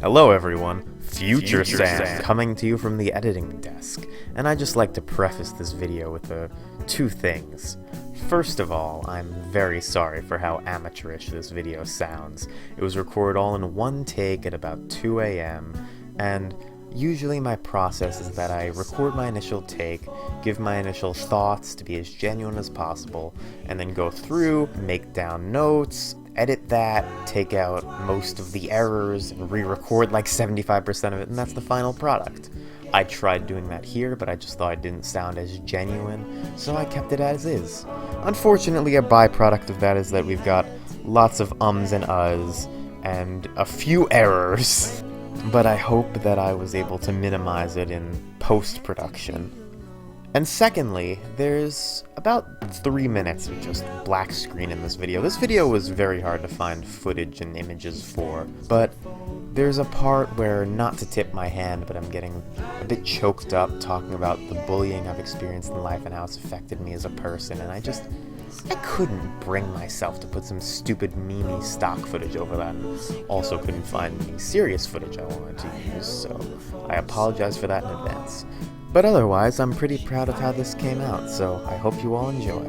Hello everyone, Future Sam coming to you from the editing desk, and I'd just like to preface this video with two things. First of all, I'm very sorry for how amateurish this video sounds. It was recorded all in one take at about 2 AM, and usually my process is that I record my initial take, give my initial thoughts to be as genuine as possible, and then go through, make down notes, edit that, take out most of the errors, and re-record like 75% of it, and that's the final product. I tried doing that here, but I just thought it didn't sound as genuine, so I kept it as is. Unfortunately, a byproduct of that is that we've got lots of ums and uhs, and a few errors, but I hope that I was able to minimize it in post-production. And secondly, there's about 3 minutes of just black screen in this video. This video was very hard to find footage and images for, but there's a part where, not to tip my hand, but I'm getting a bit choked up talking about the bullying I've experienced in life and how it's affected me as a person, and I couldn't bring myself to put some stupid memey stock footage over that, and also couldn't find any serious footage I wanted to use, so I apologize for that in advance. But otherwise, I'm pretty proud of how this came out, so I hope you all enjoy.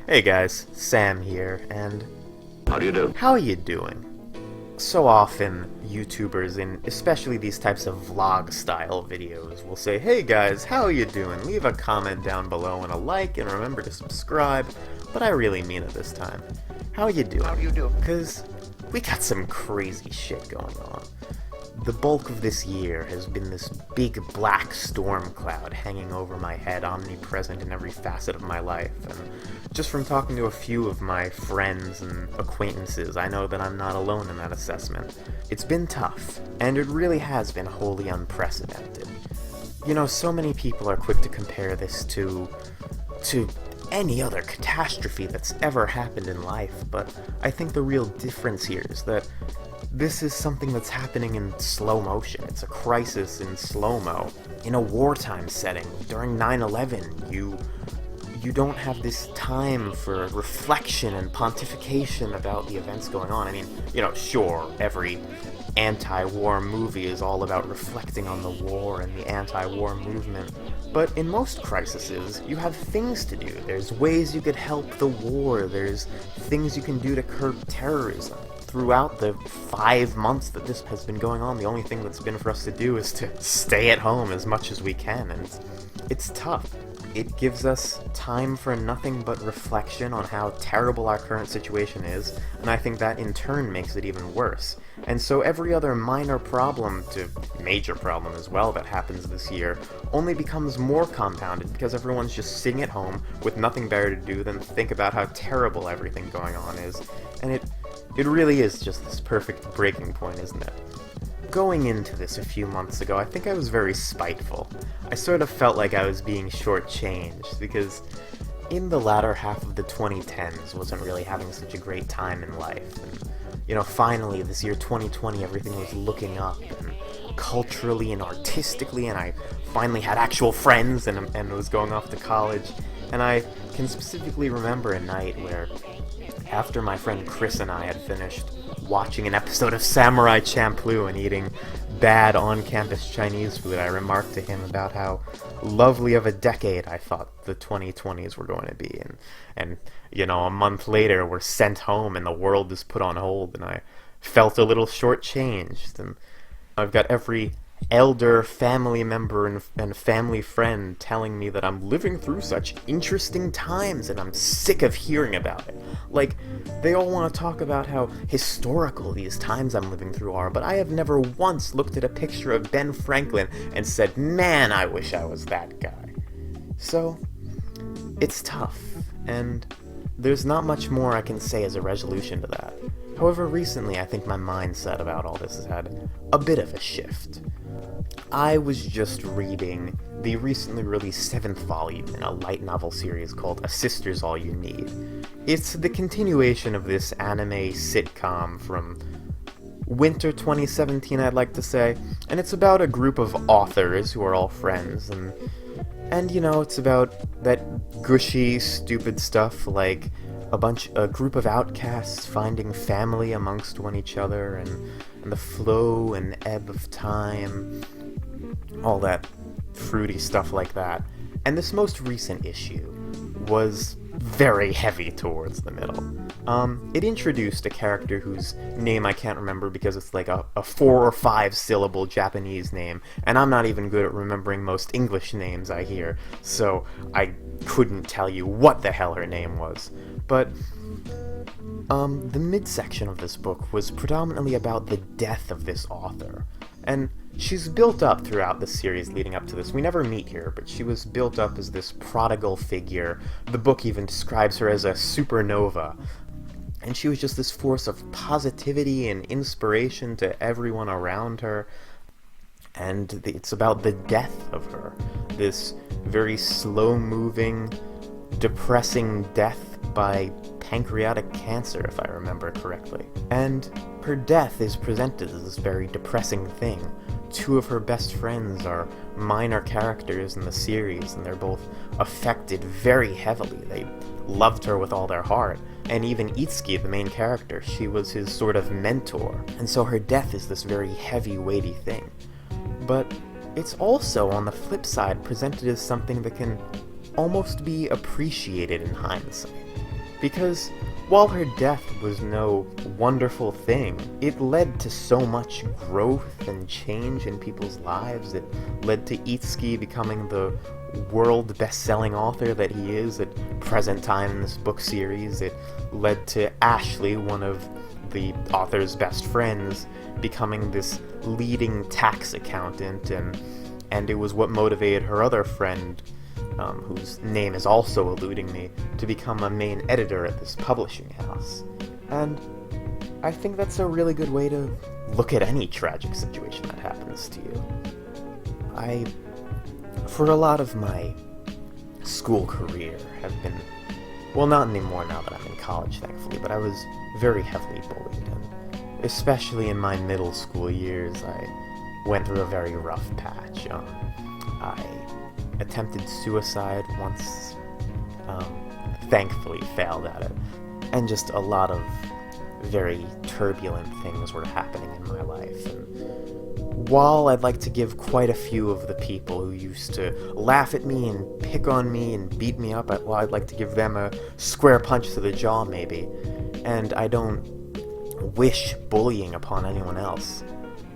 Hey guys, Sam here, and How do you do? how are you doing? So often, YouTubers, and especially these types of vlog-style videos, will say, hey guys, how are you doing? Leave a comment down below and a like, and remember to subscribe, but I really mean it this time. How are you doing? How do you do? Because we got some crazy shit going on. The bulk of this year has been this big black storm cloud hanging over my head, omnipresent in every facet of my life, and just from talking to a few of my friends and acquaintances, I know that I'm not alone in that assessment. It's been tough, and it really has been wholly unprecedented. You know, so many people are quick to compare this to any other catastrophe that's ever happened in life, but I think the real difference here is that this is something that's happening in slow motion. It's a crisis in slow-mo. In a wartime setting, during 9/11, you don't have this time for reflection and pontification about the events going on. I mean, you know, sure, every anti-war movie is all about reflecting on the war and the anti-war movement, but in most crises, you have things to do. There's ways you could help the war, there's things you can do to curb terrorism. Throughout the 5 months that this has been going on, the only thing that's been for us to do is to stay at home as much as we can, and it's tough. It gives us time for nothing but reflection on how terrible our current situation is, and I think that in turn makes it even worse. And so every other minor problem to major problem as well that happens this year only becomes more compounded because everyone's just sitting at home with nothing better to do than think about how terrible everything going on is, and it really is just this perfect breaking point, isn't it? Going into this a few months ago, I think I was very spiteful. I sort of felt like I was being shortchanged, because in the latter half of the 2010s wasn't really having such a great time in life, and, you know, finally, this year 2020, everything was looking up, and culturally and artistically, and I finally had actual friends, and was going off to college, and I can specifically remember a night where, after my friend Chris and I had finished watching an episode of Samurai Champloo and eating bad on-campus Chinese food, I remarked to him about how lovely of a decade I thought the 2020s were going to be, and you know, a month later we're sent home and the world is put on hold, and I felt a little shortchanged, and I've got every elder family member and family friend telling me that I'm living through such interesting times, and I'm sick of hearing about it. Like, they all want to talk about how historical these times I'm living through are, but I have never once looked at a picture of Ben Franklin and said, man, I wish I was that guy. So, it's tough, and there's not much more I can say as a resolution to that. However, recently I think my mindset about all this has had a bit of a shift. I was just reading the recently released 7th volume in a light novel series called A Sister's All You Need. It's the continuation of this anime sitcom from winter 2017, I'd like to say, and it's about a group of authors who are all friends, and And, you know, it's about that gushy, stupid stuff like a group of outcasts finding family amongst each other, and the flow and ebb of time, all that fruity stuff like that. And this most recent issue was very heavy towards the middle. It introduced a character whose name I can't remember because it's like a 4 or 5 syllable Japanese name, and I'm not even good at remembering most English names I hear, so I couldn't tell you what the hell her name was. But the midsection of this book was predominantly about the death of this author, and she's built up throughout the series leading up to this. We never meet her, but she was built up as this prodigal figure. The book even describes her as a supernova, and she was just this force of positivity and inspiration to everyone around her. And it's about the death of her, this very slow-moving, depressing death by pancreatic cancer, if I remember correctly. And her death is presented as this very depressing thing. 2 of her best friends are minor characters in the series, and they're both affected very heavily. They loved her with all their heart. And even Itsuki, the main character, she was his sort of mentor. And so her death is this very heavy, weighty thing. But it's also, on the flip side, presented as something that can almost be appreciated in hindsight. Because while her death was no wonderful thing, it led to so much growth and change in people's lives. It led to Itsuki becoming the world best-selling author that he is at present time in this book series. It led to Ashley, one of the author's best friends, becoming this leading tax accountant, and it was what motivated her other friend, whose name is also eluding me, to become a main editor at this publishing house. And I think that's a really good way to look at any tragic situation that happens to you. For a lot of my school career, have been, well, not anymore now that I'm in college, thankfully, but I was very heavily bullied, and especially in my middle school years, I went through a very rough patch. I attempted suicide once, thankfully failed at it, and just a lot of very turbulent things were happening in my life. And while I'd like to give quite a few of the people who used to laugh at me and pick on me and beat me up, I'd like to give them a square punch to the jaw, maybe, and I don't wish bullying upon anyone else,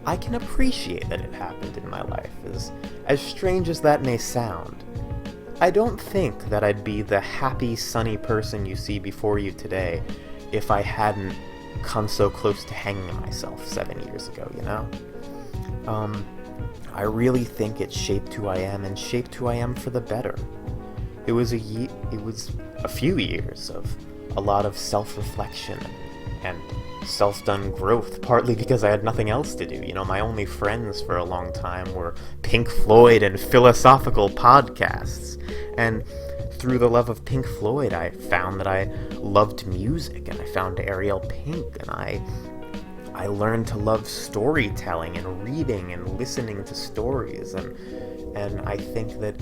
I can appreciate that it happened in my life, as strange as that may sound. I don't think that I'd be the happy, sunny person you see before you today if I hadn't come so close to hanging myself 7 years ago, you know? I really think it shaped who I am, and shaped who I am for the better. It was a few years of a lot of self-reflection and self-done growth, partly because I had nothing else to do. You know, my only friends for a long time were Pink Floyd and philosophical podcasts. And through the love of Pink Floyd, I found that I loved music, and I found Ariel Pink, and I learned to love storytelling and reading and listening to stories, and I think that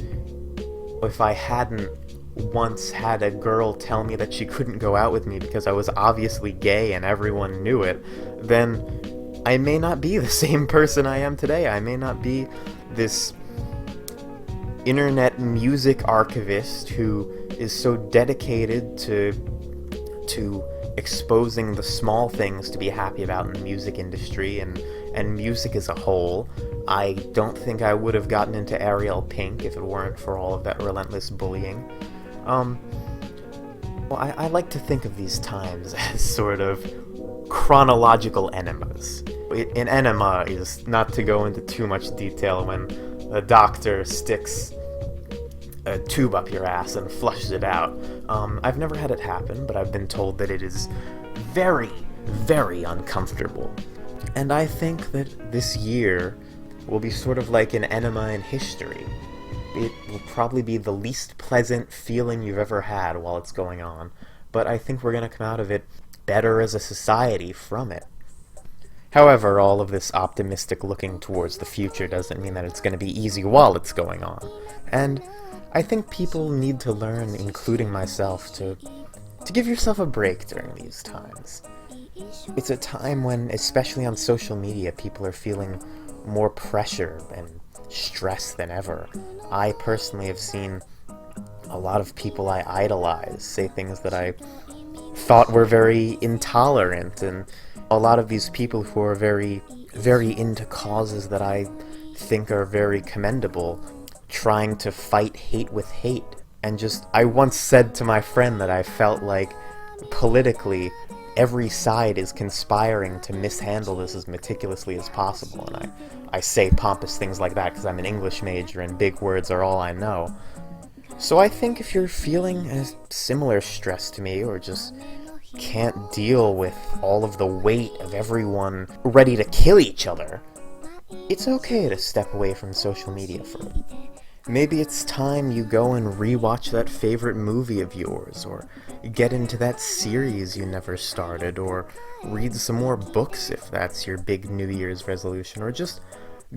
if I hadn't once had a girl tell me that she couldn't go out with me because I was obviously gay and everyone knew it, then I may not be the same person I am today. I may not be this internet music archivist who is so dedicated to exposing the small things to be happy about in the music industry and music as a whole. I don't think I would have gotten into Ariel Pink if it weren't for all of that relentless bullying. Well, I like to think of these times as sort of chronological enemas. An enema is, not to go into too much detail, when a doctor sticks a tube up your ass and flushes it out. I've never had it happen, but I've been told that it is very, very uncomfortable. And I think that this year will be sort of like an enema in history. It will probably be the least pleasant feeling you've ever had while it's going on, but I think we're going to come out of it better as a society from it. However, all of this optimistic looking towards the future doesn't mean that it's going to be easy while it's going on. And I think people need to learn, including myself, to give yourself a break during these times. It's a time when, especially on social media, people are feeling more pressure and stress than ever. I personally have seen a lot of people I idolize say things that I thought were very intolerant, and a lot of these people who are very, very into causes that I think are very commendable, trying to fight hate with hate. And just, I once said to my friend that I felt like, politically, every side is conspiring to mishandle this as meticulously as possible, and I say pompous things like that because I'm an English major and big words are all I know. So I think if you're feeling a similar stress to me, or just can't deal with all of the weight of everyone ready to kill each other, it's okay to step away from social media for a bit. Maybe it's time you go and rewatch that favorite movie of yours, or get into that series you never started, or read some more books if that's your big New Year's resolution, or just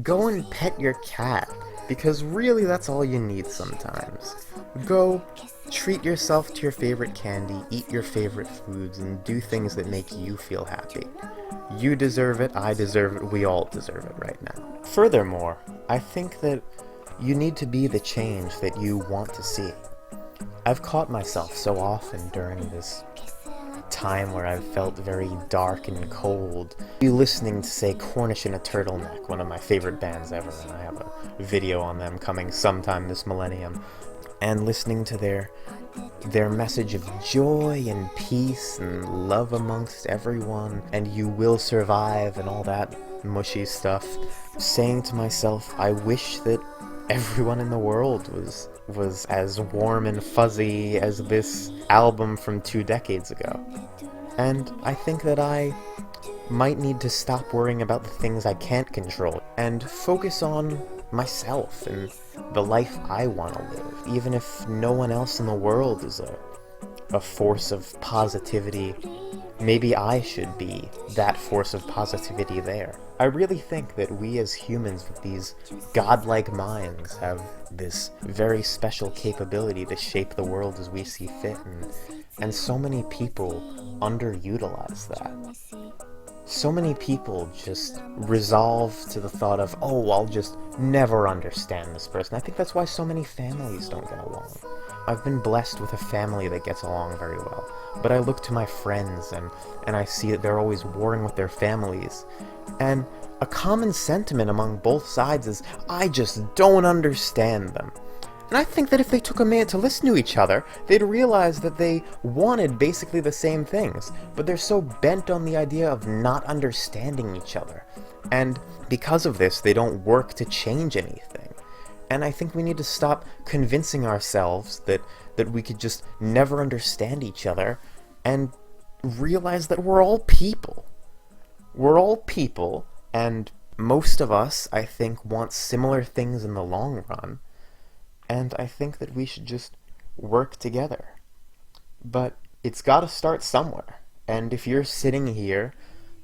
go and pet your cat, because really that's all you need sometimes. Go treat yourself to your favorite candy, eat your favorite foods, and do things that make you feel happy. You deserve it, I deserve it, we all deserve it right now. Furthermore, I think that you need to be the change that you want to see. I've caught myself so often during this time where I've felt very dark and cold, listening to, say, Cornish in a Turtleneck, one of my favorite bands ever, and I have a video on them coming sometime this millennium, and listening to their message of joy and peace and love amongst everyone, and you will survive and all that mushy stuff, saying to myself, I wish that everyone in the world was as warm and fuzzy as this album from 2 decades ago. And I think that I might need to stop worrying about the things I can't control and focus on myself and the life I want to live, even if no one else in the world is a force of positivity. Maybe I should be that force of positivity there. I really think that we as humans with these godlike minds have this very special capability to shape the world as we see fit, and so many people underutilize that. So many people just resolve to the thought of, oh, I'll just never understand this person. I think that's why so many families don't get along. I've been blessed with a family that gets along very well, but I look to my friends and I see that they're always warring with their families. And a common sentiment among both sides is, I just don't understand them. And I think that if they took a minute to listen to each other, they'd realize that they wanted basically the same things, but they're so bent on the idea of not understanding each other. And because of this, they don't work to change anything. And I think we need to stop convincing ourselves that we could just never understand each other, and realize that we're all people. We're all people, and most of us, I think, want similar things in the long run. And I think that we should just work together. But it's gotta start somewhere. And if you're sitting here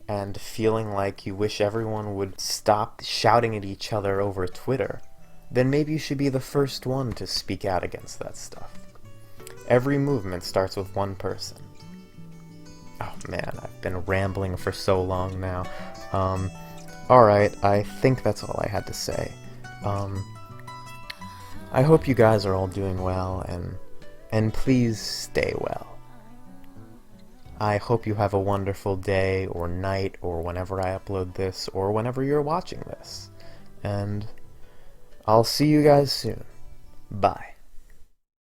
and feeling like you wish everyone would stop shouting at each other over Twitter, then maybe you should be the first one to speak out against that stuff. Every movement starts with one person. Oh man, I've been rambling for so long now. Alright, I think that's all I had to say. I hope you guys are all doing well, and please stay well. I hope you have a wonderful day, or night, or whenever I upload this, or whenever you're watching this. And I'll see you guys soon. Bye.